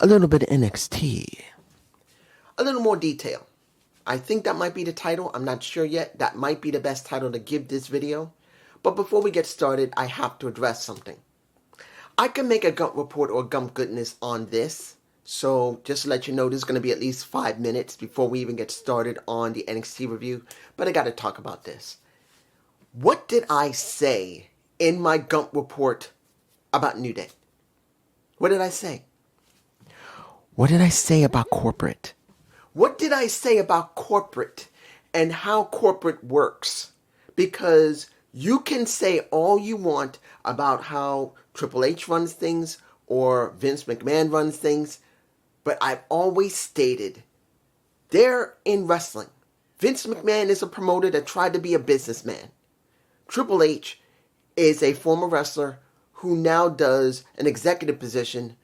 a little bit of NXT, a little more detail. I think that might be the title. I'm not sure yet. That might be the best title to give this video. But before we get started, I have to address something. I can make a Gump report or Gump goodness on this. So just to let you know, this is going to be at least 5 minutes before we even get started on the NXT review. But I got to talk about this. What did I say in my Gump report about New Day? What did I say? What did I say about corporate? What did I say about corporate and how corporate works? Because you can say all you want about how Triple H runs things or Vince McMahon runs things, but I've always stated they're in wrestling. Vince McMahon is a promoter that tried to be a businessman. Triple H is a former wrestler who now does an executive position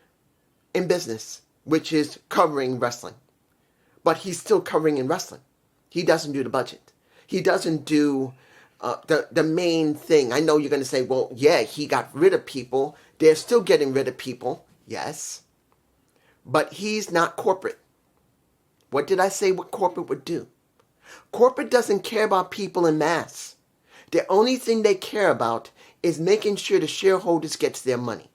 in business, which is covering wrestling. But he's still covering in wrestling. He doesn't do the budget. He doesn't do the main thing. I know you're going to say, well, yeah, he got rid of people. They're still getting rid of people. Yes. But he's not corporate. What did I say what corporate would do? Corporate doesn't care about people in mass. The only thing they care about is making sure the shareholders gets their money.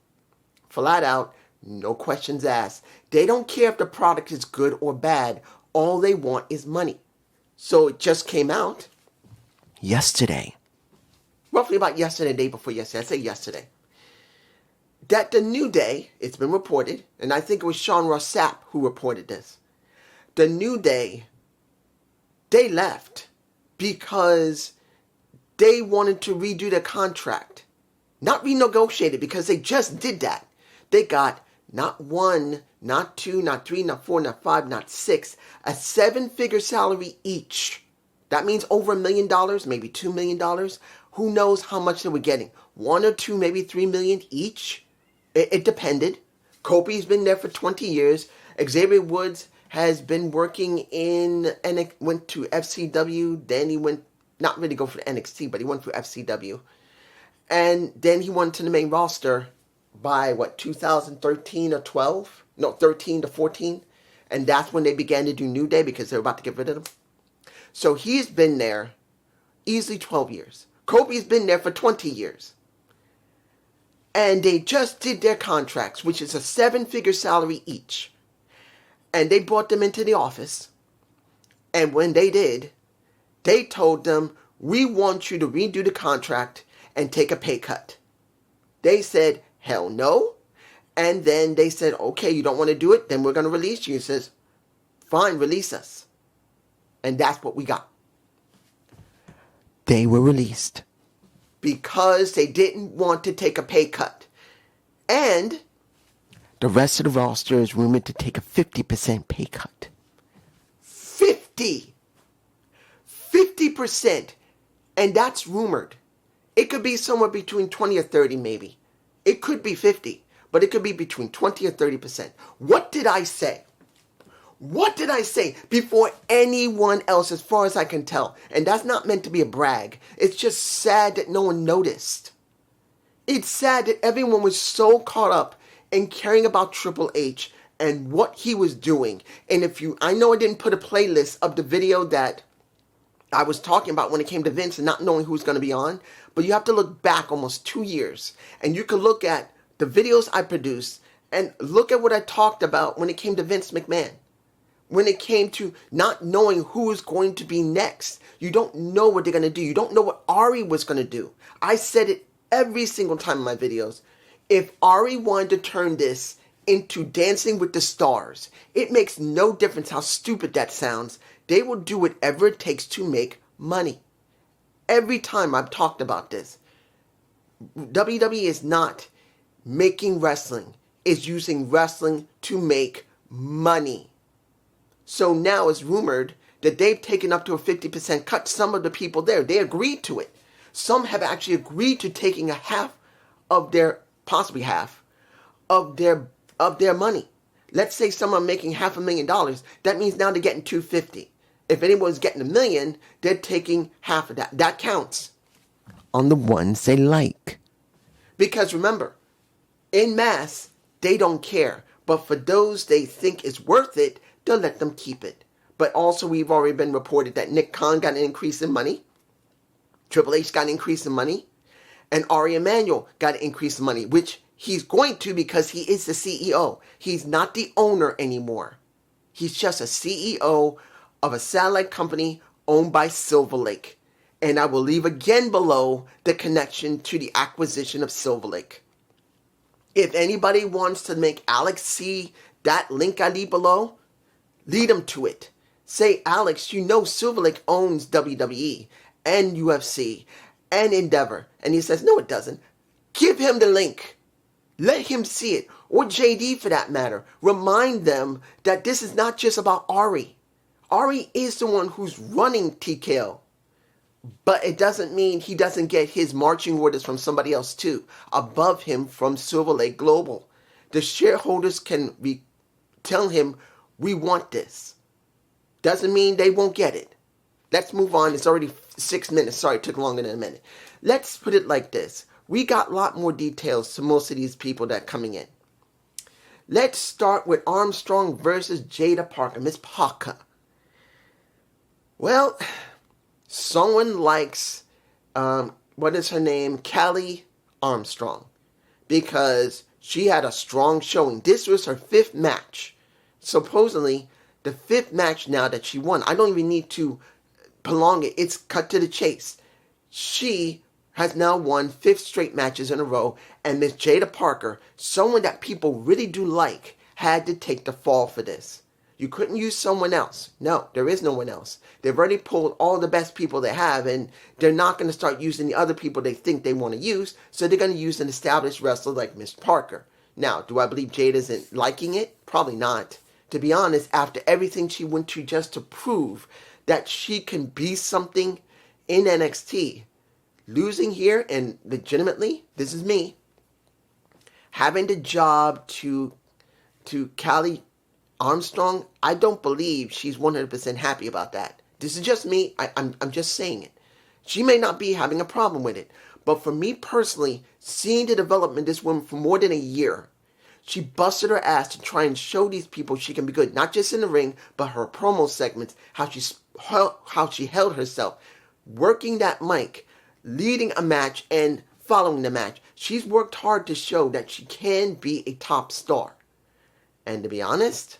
Flat out, no questions asked. They don't care if the product is good or bad. All they want is money. So it just came out yesterday. Roughly about yesterday, the day before yesterday. I say yesterday. That the New Day, it's been reported, and I think it was Sean Ross Sapp who reported this. The New Day, they left because they wanted to redo their contract. Not renegotiate it, because they just did that. They got not one, not two, not three, not four, not five, not six, a 7-figure salary each. That means over $1 million, maybe $2 million. Who knows how much they were getting? 1 or 2, maybe 3 million each. It depended. Kofi's been there for 20 years. Xavier Woods has been working went to FCW. Then he went, not really go for NXT, but he went for FCW. And then he went to the main roster by 2013 or 12? No, 13 to 14. And that's when they began to do New Day because they were about to get rid of him. So he's been there easily 12 years. Kofi's been there for 20 years. And they just did their contracts, which is a 7-figure salary each. And they brought them into the office. And when they did, they told them, we want you to redo the contract and take a pay cut. They said, hell no. And then they said, okay, you don't want to do it? Then we're going to release you. He says, fine, release us. And that's what we got. They were released because they didn't want to take a pay cut. And the rest of the roster is rumored to take a 50% pay cut. 50%. And that's rumored. It could be somewhere between 20 or 30 maybe. It could be 50, but it could be between 20 or 30%. What did I say? What did I say before anyone else, as far as I can tell? And that's not meant to be a brag. It's just sad that no one noticed. It's sad that everyone was so caught up in caring about Triple H and what he was doing. And I know I didn't put a playlist of the video that I was talking about when it came to Vince and not knowing who's going to be on, but you have to look back almost 2 years, and you can look at the videos I produced and look at what I talked about when it came to Vince McMahon. When it came to not knowing who is going to be next. You don't know what they're going to do. You don't know what Ari was going to do. I said it every single time in my videos. If Ari wanted to turn this into Dancing with the Stars, it makes no difference how stupid that sounds. They will do whatever it takes to make money. Every time I've talked about this, WWE is not making wrestling. It's using wrestling to make money. So now it's rumored that they've taken up to a 50% cut. Some of the people there, they agreed to it. Some have actually agreed to taking a half of their, possibly half, of their money. Let's say someone making $500,000. That means now they're getting $250,000. If anyone's getting $1 million, they're taking half of that. That counts on the ones they like. Because remember, in mass, they don't care. But for those they think is worth it, they'll let them keep it. But also, we've already been reported that Nick Khan got an increase in money, Triple H got an increase in money, and Ari Emanuel got an increase in money, which he's going to because he is the CEO. He's not the owner anymore. He's just a CEO of a satellite company owned by Silver Lake. And I will leave again below the connection to the acquisition of Silver Lake. If anybody wants to make Alex see that link I leave below, lead him to it. Say, Alex, you know Silver Lake owns WWE and UFC and Endeavor. And he says, no, it doesn't. Give him the link. Let him see it. Or JD for that matter. Remind them that this is not just about Ari. Ari is the one who's running TKO. But it doesn't mean he doesn't get his marching orders from somebody else too, above him from Silver Lake Global. The shareholders can tell him, we want this. Doesn't mean they won't get it. Let's move on. It's already 6 minutes. Sorry, it took longer than a minute. Let's put it like this. We got a lot more details to most of these people that are coming in. Let's start with Armstrong versus Jada Parker, Miss Parker. Well, someone likes, what is her name? Callie Armstrong. Because she had a strong showing. This was her 5th match. Supposedly, the 5th match now that she won. I don't even need to prolong it. It's cut to the chase. She has now won 5 straight matches in a row. And Miss Jada Parker, someone that people really do like, had to take the fall for this. You couldn't use someone else. No, there is no one else. They've already pulled all the best people they have, and they're not going to start using the other people they think they want to use, so they're going to use an established wrestler like Miss Parker. Now, do I believe Jade isn't liking it? Probably not. To be honest, after everything she went to just to prove that she can be something in NXT, losing here, and legitimately, this is me, having the job to Callie Armstrong, I don't believe she's 100% happy about that. This is just me. I'm just saying it. She may not be having a problem with it. But for me personally, seeing the development of this woman for more than a year, she busted her ass to try and show these people she can be good. Not just in the ring, but her promo segments, how she held herself, working that mic, leading a match, and following the match. She's worked hard to show that she can be a top star. And to be honest,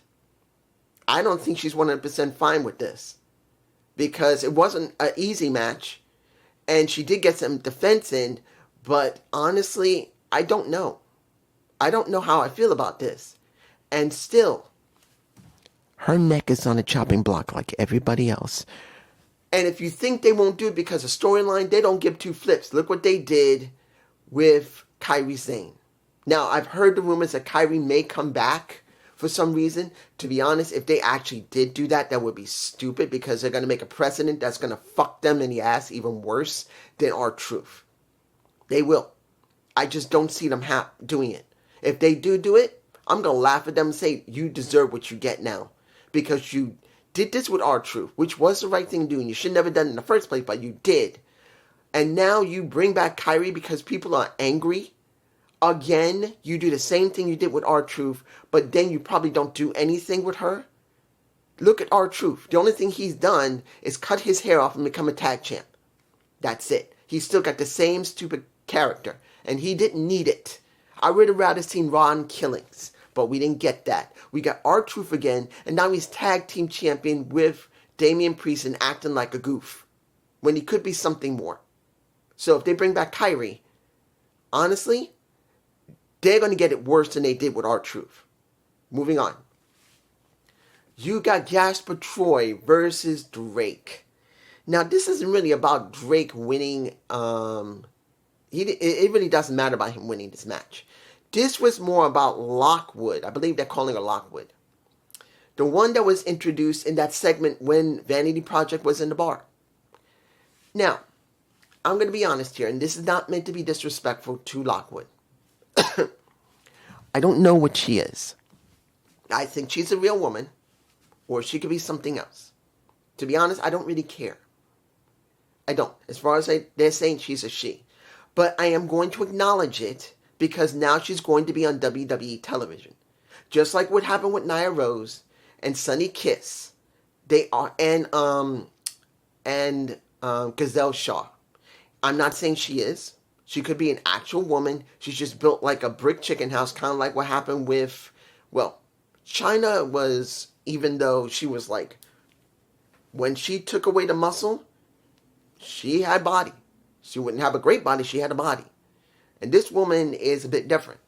I don't think she's 100% fine with this. Because it wasn't an easy match. And she did get some defense in. But honestly, I don't know. I don't know how I feel about this. And still, her neck is on a chopping block like everybody else. And if you think they won't do it because of storyline, they don't give 2 flips. Look what they did with Kairi Sane. Now, I've heard the rumors that Kairi may come back for some reason. To be honest, if they actually did do that, that would be stupid because they're going to make a precedent that's going to fuck them in the ass even worse than R-Truth. They will. I just don't see them doing it. If they do it, I'm going to laugh at them and say, you deserve what you get now. Because you did this with R-Truth, which was the right thing to do, and you should never have done it in the first place, but you did. And now you bring back Kairi because people are angry. Again, you do the same thing you did with R-Truth, but then you probably don't do anything with her. Look at R-Truth. The only thing he's done is cut his hair off and become a tag champ. That's it. He's still got the same stupid character, and he didn't need it. I would have rather seen Ron Killings, but we didn't get that. We got R-Truth again, and now he's tag team champion with Damian Priest and acting like a goof, when he could be something more. So if they bring back Kairi, honestly, they're going to get it worse than they did with R-Truth. Moving on. You got Jasper Troy versus Drake. Now, this isn't really about Drake winning. It really doesn't matter about him winning this match. This was more about Lockwood. I believe they're calling her Lockwood. The one that was introduced in that segment when Vanity Project was in the bar. Now, I'm going to be honest here, and this is not meant to be disrespectful to Lockwood. I don't know what she is. I think she's a real woman, or she could be something else. To be honest, I don't really care. I don't. As far as they're saying she's a she. But I am going to acknowledge it because now she's going to be on WWE television. just like what happened with Nia Rose and Sunny Kiss, they are and Gazelle Shaw. I'm not saying she is. She could be an actual woman. She's just built like a brick chicken house, kind of like what happened with, well, China was, even though she was like, when she took away the muscle, she had body. She wouldn't have a great body, she had a body. And this woman is a bit different,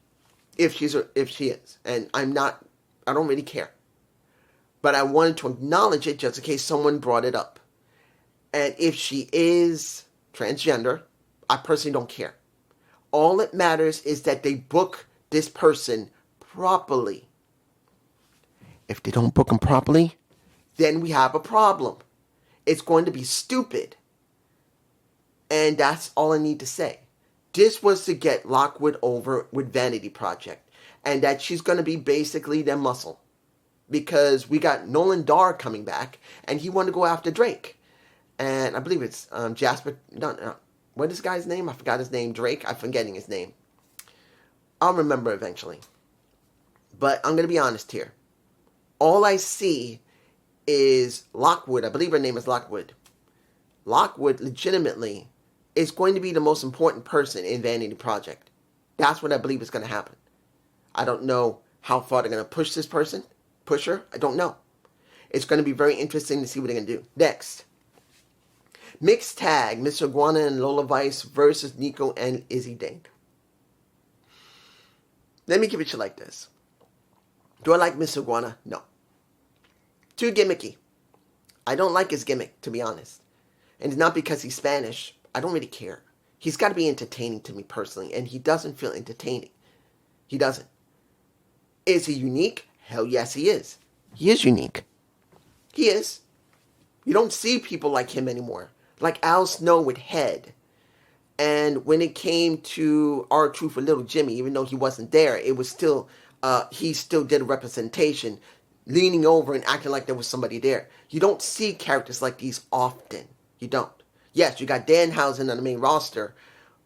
if she is. And I don't really care. But I wanted to acknowledge it just in case someone brought it up. And if she is transgender, I personally don't care. All that matters is that they book this person properly. If they don't book them properly, then we have a problem. It's going to be stupid. And that's all I need to say. This was to get Lockwood over with Vanity Project. And that she's going to be basically their muscle. Because we got Nolan Dar coming back, and he wanted to go after Drake. And I believe it's Jasper. No, what is this guy's name? I forgot his name. Drake. I'm forgetting his name. I'll remember eventually. But I'm going to be honest here. All I see is Lockwood. I believe her name is Lockwood. Lockwood legitimately is going to be the most important person in Vanity Project. That's what I believe is going to happen. I don't know how far they're going to push this person. Push her. I don't know. It's going to be very interesting to see what they're going to do. Next. Mixed tag, Miss Iguana and Lola Vice versus Nico and Izzy Dane. Let me give it to you like this. Do I like Miss Iguana? No. Too gimmicky. I don't like his gimmick, to be honest. And it's not because he's Spanish. I don't really care. He's got to be entertaining to me personally, and he doesn't feel entertaining. He doesn't. Is he unique? Hell yes, he is. He is unique. He is. You don't see people like him anymore. Like Al Snow with Head. And when it came to R-Truth with Little Jimmy, even though he wasn't there, it was still, he still did a representation, leaning over and acting like there was somebody there. You don't see characters like these often. You don't. Yes, you got Danhausen on the main roster,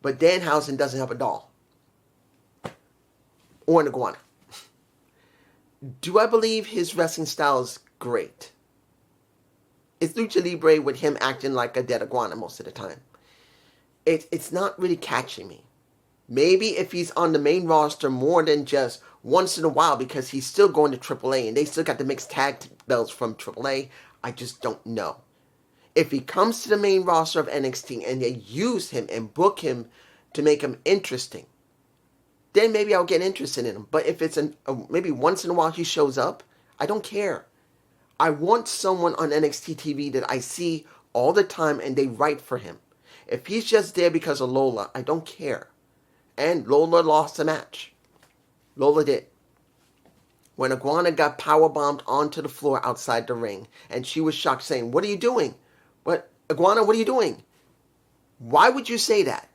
but Danhausen doesn't have a doll. Or an iguana. Do I believe his wrestling style is great? It's Lucha Libre with him acting like a dead iguana most of the time. It's not really catching me. Maybe if he's on the main roster more than just once in a while because he's still going to AAA and they still got the mixed tag belts from AAA, I just don't know. If he comes to the main roster of NXT and they use him and book him to make him interesting, then maybe I'll get interested in him. But if it's maybe once in a while he shows up, I don't care. I want someone on NXT TV that I see all the time and they write for him. If he's just there because of Lola, I don't care. And Lola lost the match. Lola did. When Iguana got powerbombed onto the floor outside the ring, and she was shocked saying, "What are you doing?" "What, Iguana, what are you doing?" Why would you say that?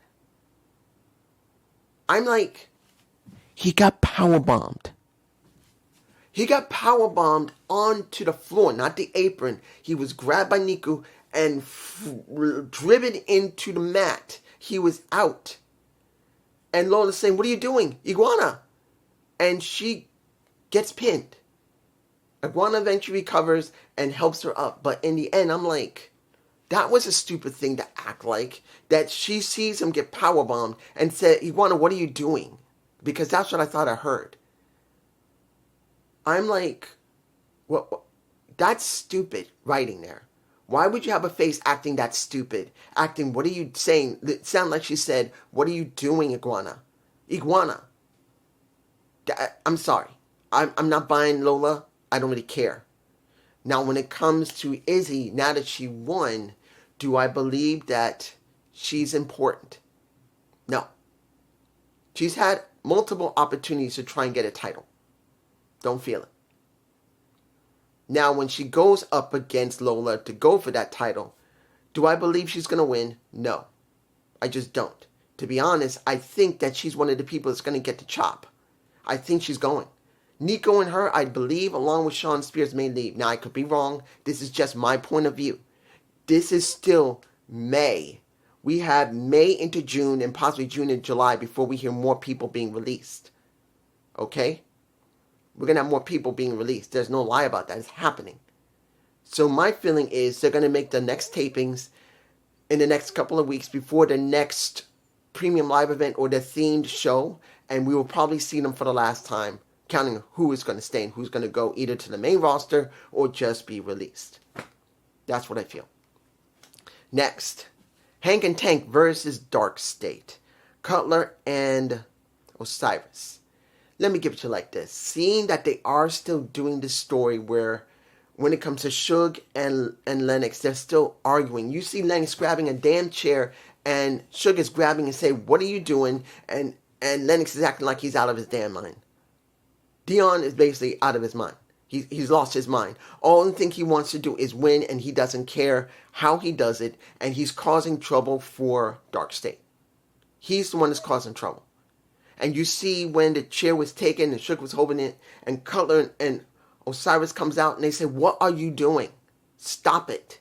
I'm like, he got powerbombed. He got powerbombed onto the floor, not the apron. He was grabbed by Niku and driven into the mat. He was out. And Lola's saying, "What are you doing, Iguana?" And she gets pinned. Iguana eventually recovers and helps her up. But in the end, I'm like, that was a stupid thing to act like. That she sees him get powerbombed and said, "Iguana, what are you doing?" Because that's what I thought I heard. I'm like, well, that's stupid writing there. Why would you have a face acting that stupid? Acting, "What are you saying?" It sounded like she said, "What are you doing, Iguana?" Iguana. I'm sorry. I'm not buying Lola. I don't really care. Now, when it comes to Izzy, now that she won, do I believe that she's important? No. She's had multiple opportunities to try and get a title. Don't feel it. Now, when she goes up against Lola to go for that title, do I believe she's going to win? No. I just don't. To be honest, I think that she's one of the people that's going to get the chop. I think she's going. Nico and her, I believe, along with Shawn Spears, may leave. Now, I could be wrong. This is just my point of view. This is still May. We have May into June and possibly June and July before we hear more people being released. Okay? We're going to have more people being released. There's no lie about that. It's happening. So my feeling is they're going to make the next tapings in the next couple of weeks before the next premium live event or the themed show, and we will probably see them for the last time, counting who is going to stay and who's going to go either to the main roster or just be released. That's what I feel. Next, Hank and Tank versus Dark State. Cutler and Osiris. Let me give it to you like this. Seeing that they are still doing this story where when it comes to Suge and Lennox, they're still arguing. You see Lennox grabbing a damn chair and Suge is grabbing and saying, "What are you doing?" And Lennox is acting like he's out of his damn mind. Dion is basically out of his mind. He's lost his mind. All thing he wants to do is win, and he doesn't care how he does it, and he's causing trouble for Dark State. He's the one that's causing trouble. And you see when the chair was taken and Suge was holding it, and Cutler and Osiris comes out and they say, "What are you doing? Stop it."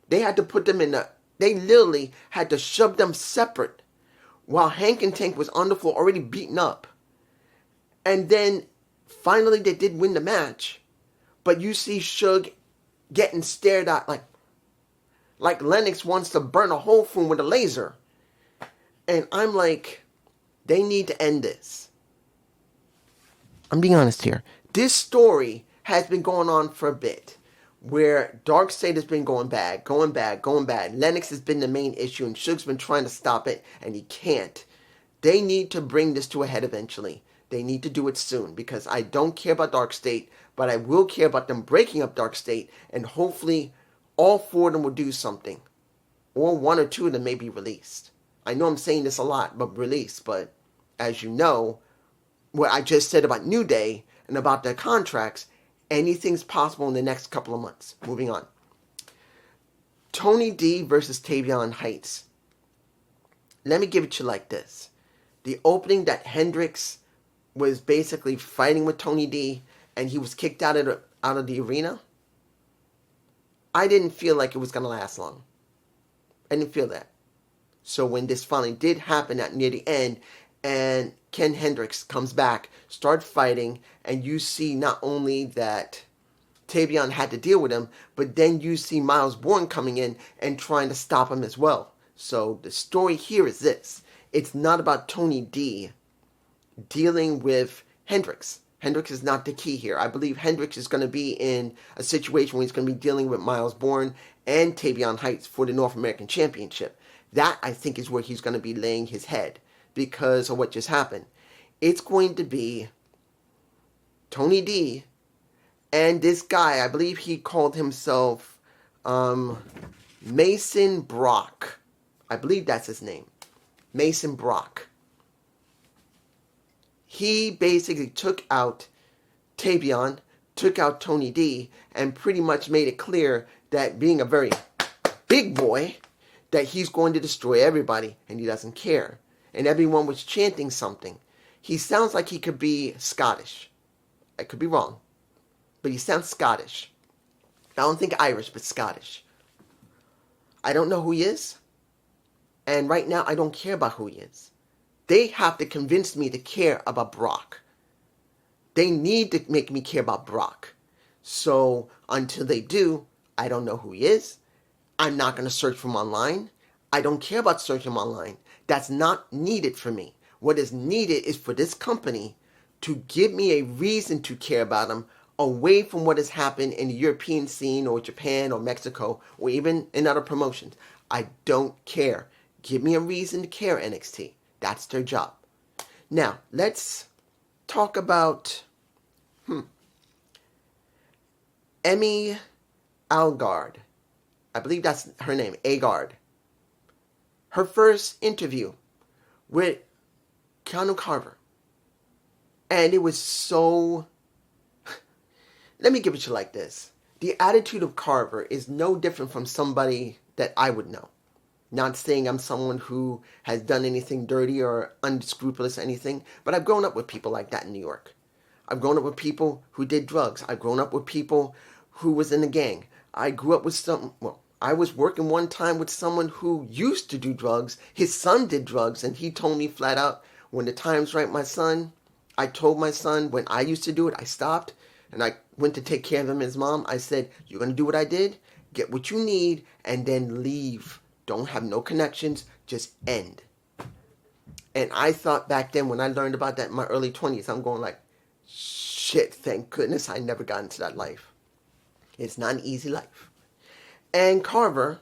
They had to put them they literally had to shove them separate while Hank and Tank was on the floor already beaten up. And then finally they did win the match. But you see Suge getting stared at like Lennox wants to burn a hole through him with a laser. And I'm like, they need to end this. I'm being honest here. This story has been going on for a bit, where Dark State has been going bad. Lennox has been the main issue, and Suge's been trying to stop it, and he can't. They need to bring this to a head eventually. They need to do it soon, because I don't care about Dark State, but I will care about them breaking up Dark State, and hopefully all four of them will do something. Or one or two of them may be released. I know I'm saying this a lot, but released, but as you know, what I just said about New Day and about their contracts, anything's possible in the next couple of months. Moving on. Tony D versus Tavion Heights. Let me give it to you like this. The opening that Hendrix was basically fighting with Tony D and he was kicked out of the arena, I didn't feel like it was going to last long. I didn't feel that. So when this finally did happen at near the end, and Ken Hendricks comes back, starts fighting, and you see not only that Tavion had to deal with him, but then you see Miles Bourne coming in and trying to stop him as well. So the story here is this. It's not about Tony D dealing with Hendricks. Hendricks is not the key here. I believe Hendricks is going to be in a situation where he's going to be dealing with Miles Bourne and Tavion Heights for the North American Championship. That, I think, is where he's going to be laying his head because of what just happened. It's going to be Tony D and this guy, I believe he called himself Mason Brock. I believe that's his name. Mason Brock. He basically took out Tavion, took out Tony D, and pretty much made it clear that being a very big boy, that he's going to destroy everybody, and he doesn't care. And everyone was chanting something. He sounds like he could be Scottish. I could be wrong, but he sounds Scottish. I don't think Irish, but Scottish. I don't know who he is, and right now I don't care about who he is. They have to convince me to care about Brock. They need to make me care about Brock. So until they do, I don't know who he is. I'm not going to search for him online. I don't care about searching him online. That's not needed for me. What is needed is for this company to give me a reason to care about him away from what has happened in the European scene or Japan or Mexico or even in other promotions. I don't care. Give me a reason to care, NXT. That's their job. Now, let's talk about Emmy Algard. I believe that's her name, Agard. Her first interview with Keanu Carver. And it was so... Let me give it to you like this. The attitude of Carver is no different from somebody that I would know. Not saying I'm someone who has done anything dirty or unscrupulous or anything, but I've grown up with people like that in New York. I've grown up with people who did drugs. I've grown up with people who was in a gang. I grew up with I was working one time with someone who used to do drugs. His son did drugs, and he told me flat out, when the time's right, my son, I told my son when I used to do it, I stopped and I went to take care of him and his mom. I said, you're going to do what I did, get what you need, and then leave. Don't have no connections, just end. And I thought back then when I learned about that in my early 20s, I'm going like, shit, thank goodness I never got into that life. It's not an easy life. And Carver,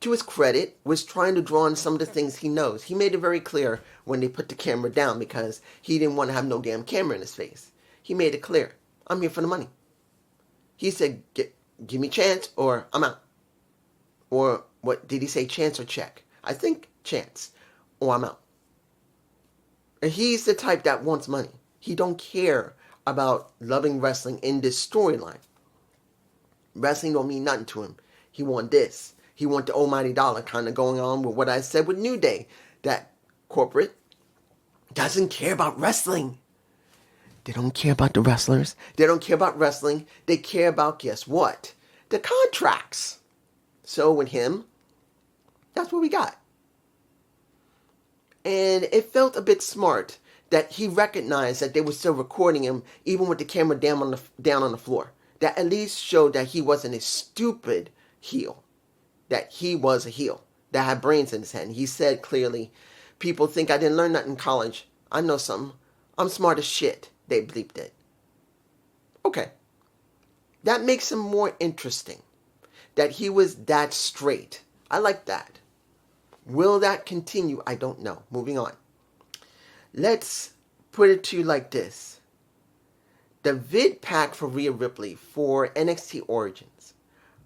to his credit, was trying to draw on some of the things he knows. He made it very clear when they put the camera down because he didn't want to have no damn camera in his face. He made it clear, I'm here for the money. He said, give me chance or I'm out. Or what did he say, chance or check? I think chance or I'm out. And he's the type that wants money. He don't care about loving wrestling in this storyline. Wrestling don't mean nothing to him. He want this. He want the almighty dollar, kind of going on with what I said with New Day. That corporate doesn't care about wrestling. They don't care about the wrestlers. They don't care about wrestling. They care about, guess what? The contracts. So with him, that's what we got. And it felt a bit smart that he recognized that they were still recording him even with the camera down on the floor. That at least showed that he wasn't a stupid heel. That he was a heel that had brains in his head. He said clearly, people think I didn't learn nothing in college. I know something. I'm smart as shit. They bleeped it. Okay. That makes him more interesting. That he was that straight. I like that. Will that continue? I don't know. Moving on. Let's put it to you like this. The vid pack for Rhea Ripley for NXT Origins,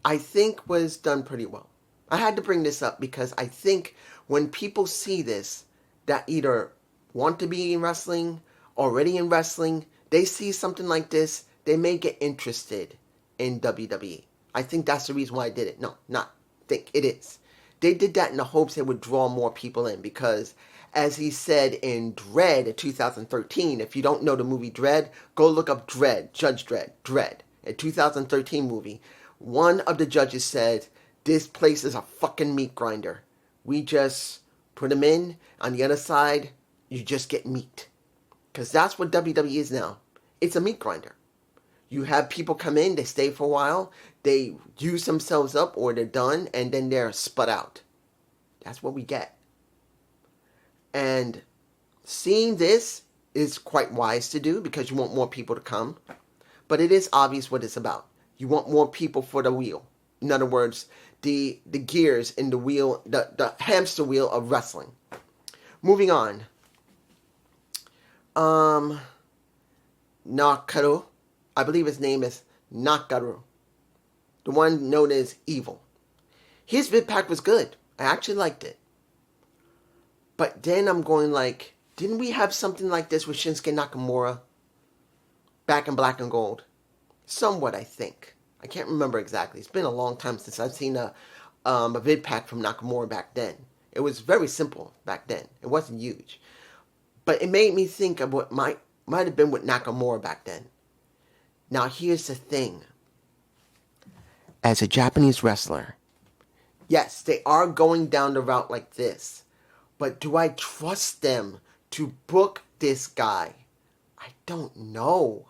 I think was done pretty well. I had to bring this up because I think when people see this that either want to be in wrestling, already in wrestling, they see something like this, they may get interested in WWE. I think that's the reason why I did it. No, not think. It is. They did that in the hopes it would draw more people in because, as he said in Dredd in 2013, if you don't know the movie Dredd, go look up Dredd, Judge Dredd. A 2013 movie. One of the judges said, this place is a fucking meat grinder. We just put them in. On the other side, you just get meat. Because that's what WWE is now. It's a meat grinder. You have people come in, they stay for a while, they use themselves up or they're done, and then they're sput out. That's what we get. And seeing this is quite wise to do because you want more people to come. But it is obvious what it's about. You want more people for the wheel. In other words, the gears in the wheel, the hamster wheel of wrestling. Moving on. Nakaru. I believe his name is Nakaru. The one known as Evil. His vid pack was good. I actually liked it. But then I'm going like, didn't we have something like this with Shinsuke Nakamura? Back in Black and Gold. Somewhat, I think. I can't remember exactly. It's been a long time since I've seen a vid pack from Nakamura back then. It was very simple back then. It wasn't huge. But it made me think of what might have been with Nakamura back then. Now here's the thing. As a Japanese wrestler, yes, they are going down the route like this. But do I trust them to book this guy? I don't know.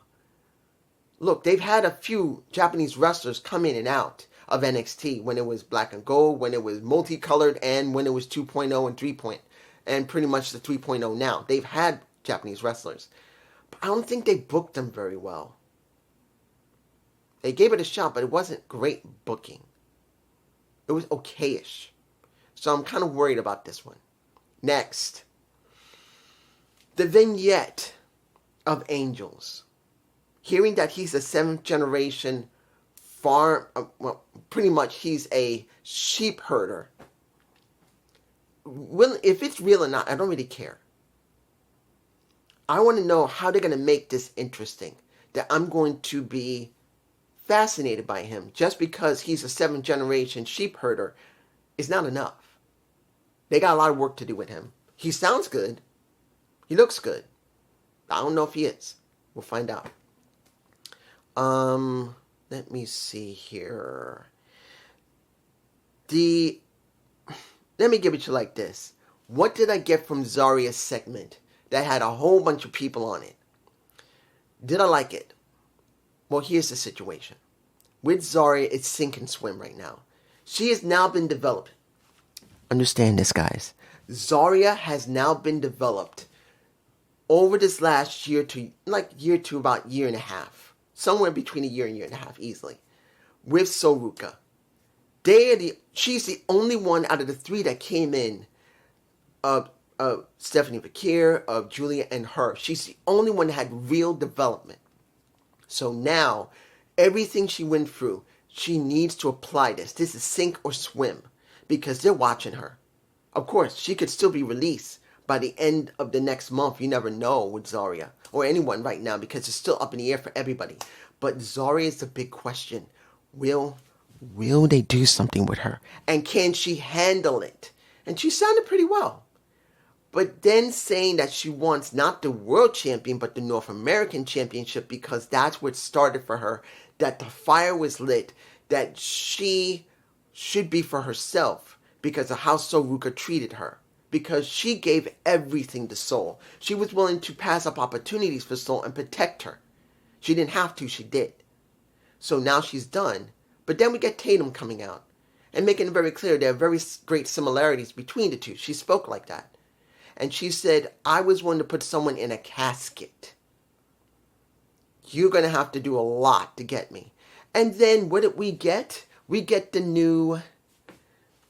Look, they've had a few Japanese wrestlers come in and out of NXT when it was Black and Gold, when it was multicolored, and when it was 2.0 and 3.0, and pretty much the 3.0 now. They've had Japanese wrestlers. But I don't think they booked them very well. They gave it a shot, but it wasn't great booking. It was okayish. So I'm kind of worried about this one. Next. The vignette of Angels. Hearing that he's a 7th generation farm, well, pretty much he's a sheep herder. Well, if it's real or not, I don't really care. I want to know how they're going to make this interesting. That I'm going to be fascinated by him. Just because he's a 7th generation sheep herder is not enough. They got a lot of work to do with him. He sounds good. He looks good. I don't know if he is. We'll find out. Let me see here. Let me give it to you like this. What did I get from Zaria's segment that had a whole bunch of people on it? Did I like it? Well, here's the situation. With Zarya, it's sink and swim right now. She has now been developed. Understand this, guys. Zarya has now been developed over this last year to about year and a half. Somewhere between a year and a half, easily. With Soruka. She's the only one out of the three that came in of Stephanie Bakir, of Julia, and her. She's the only one that had real development. So now, everything she went through, she needs to apply this. This is sink or swim because they're watching her. Of course, she could still be released by the end of the next month. You never know with Zarya or anyone right now because it's still up in the air for everybody. But Zarya is the big question. Will they do something with her? And can she handle it? And she sounded pretty well. But then saying that she wants not the world champion, but the North American championship because that's what started for her, that the fire was lit, that she should be for herself because of how Soruka treated her. Because she gave everything to Sol. She was willing to pass up opportunities for Sol and protect her. She didn't have to, she did. So now she's done. But then we get Tatum coming out and making it very clear there are very great similarities between the two. She spoke like that. And she said, I was willing to put someone in a casket. You're going to have to do a lot to get me. And then what did we get? We get the new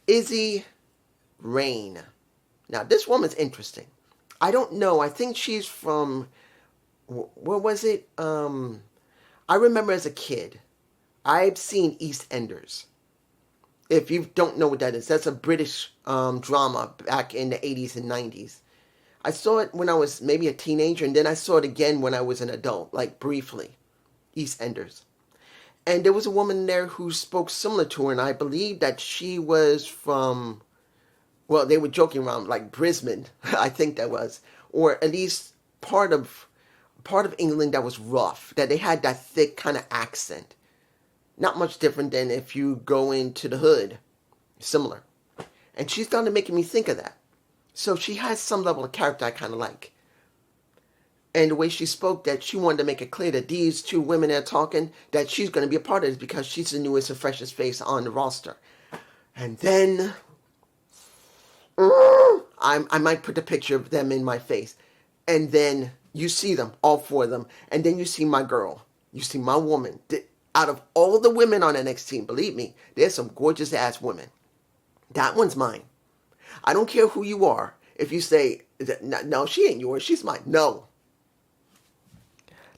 Izzy Rain. Now, this woman's interesting. I don't know. I think she's from, where was it? I remember as a kid, I've seen EastEnders. If you don't know what that is, that's a British drama back in the 80s and 90s. I saw it when I was maybe a teenager, and then I saw it again when I was an adult, like briefly. EastEnders. And there was a woman there who spoke similar to her, and I believe that she was from, well, they were joking around, like Brisbane, I think that was, or at least part of England that was rough, that they had that thick kind of accent. Not much different than if you go into the hood. Similar. And she started making me think of that. So she has some level of character I kind of like. And the way she spoke, that she wanted to make it clear that these two women that are talking, that she's going to be a part of this because she's the newest and freshest face on the roster. And then, I might put the picture of them in my face. And then you see them, all four of them. And then you see my girl. You see my woman. Out of all the women on NXT, believe me, there's some gorgeous ass women. That one's mine. I don't care who you are. If you say, no, she ain't yours, she's mine. No.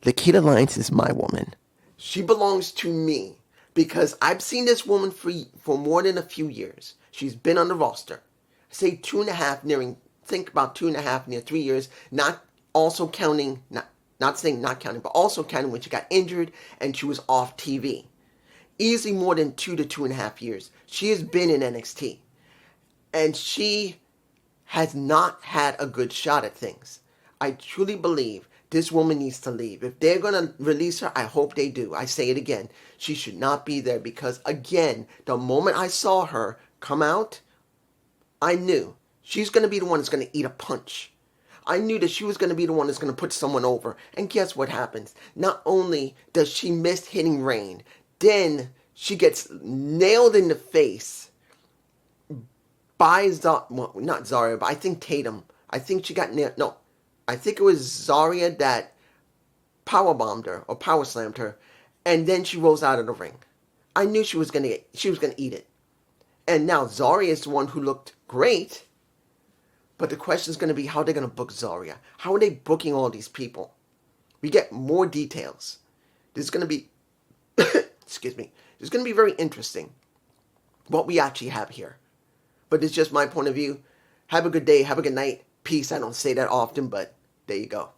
Lakita Lyons is my woman. She belongs to me because I've seen this woman for more than a few years. She's been on the roster. I say 2.5, think about 2.5, near 3 years, not also counting, not saying not counting, but also counting when she got injured and she was off TV. Easily more than 2 to 2.5 years. She has been in NXT. And she has not had a good shot at things. I truly believe this woman needs to leave. If they're going to release her, I hope they do. I say it again. She should not be there because, again, the moment I saw her come out, I knew she's going to be the one that's going to eat a punch. I knew that she was going to be the one that's going to put someone over. And guess what happens? Not only does she miss hitting Rain, then she gets nailed in the face by not Zarya, but I think Tatum. I think she got nailed. No, I think it was Zarya that powerbombed her or power slammed her, and then she rolls out of the ring. I knew she was gonna eat it. And now Zarya is the one who looked great. But the question is going to be how they're going to book Zarya. How are they booking all these people? We get more details. This is going to be, excuse me, this is going to be very interesting what we actually have here. But it's just my point of view. Have a good day. Have a good night. Peace. I don't say that often, but there you go.